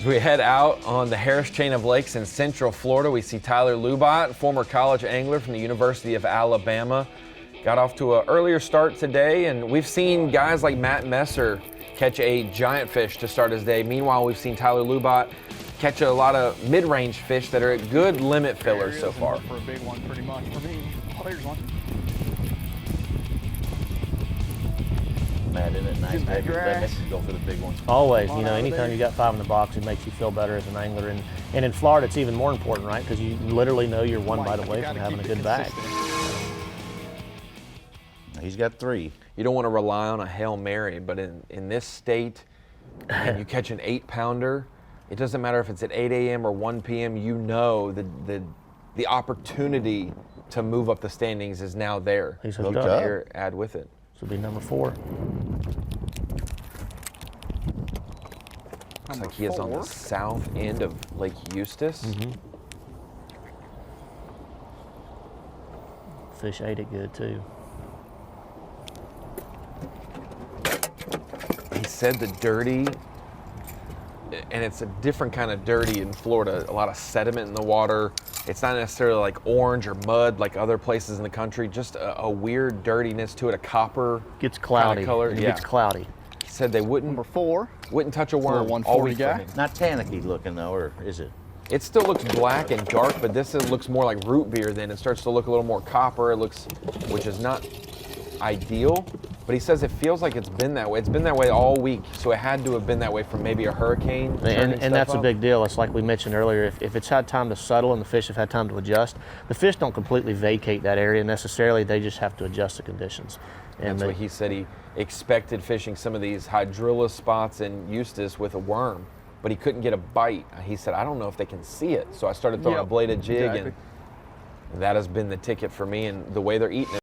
As we head out on the Harris Chain of Lakes in Central Florida, we see Tyler Lubbat, former college angler from the University of Alabama. Got off to an earlier start today, and we've seen guys like Matt Messer catch a giant fish to start his day. Meanwhile, we've seen Tyler Lubbat catch a lot of mid-range fish that are good limit fillers so far. For a big one, pretty much. For me, oh, here's one. Matt, isn't it nice to have your limits and go for the big ones? Always, you know, anytime you got 5 in the box, it makes you feel better as an angler. And in Florida, it's even more important, right? Because you literally know you're one bite away from having a good bag. He's got 3. You don't want to rely on a Hail Mary, but in this state, and you catch an 8-pounder, it doesn't matter if it's at 8 a.m. or 1 p.m., you know the opportunity to move up the standings is now there. He's hooked up. up. Here, add with it. This will be number 4. Looks like he is on the south end of Lake Eustis. Fish ate it good too. He said the dirty, and it's a different kind of dirty in Florida, a lot of sediment in the water. It's not necessarily like orange or mud like other places in the country, just a weird dirtiness to it, a copper gets cloudy. kind of color. It gets cloudy. He said they wouldn't touch a worm. 140 guy. Not tannicky looking though, or is it? It still looks black and dark, but this looks more like root beer then. It starts to look a little more copper. It looks, which is not ideal, but he says it feels like it's been that way. It's been that way all week, so it had to have been that way from maybe a hurricane. And that's a big deal. It's like we mentioned earlier, if it's had time to settle and the fish have had time to adjust, the fish don't completely vacate that area necessarily, they just have to adjust to conditions. And that's what he said. He expected fishing some of these hydrilla spots in Eustis with a worm, but he couldn't get a bite. He said, I don't know if they can see it. So I started throwing a bladed jig, and that has been the ticket for me. And the way they're eating it,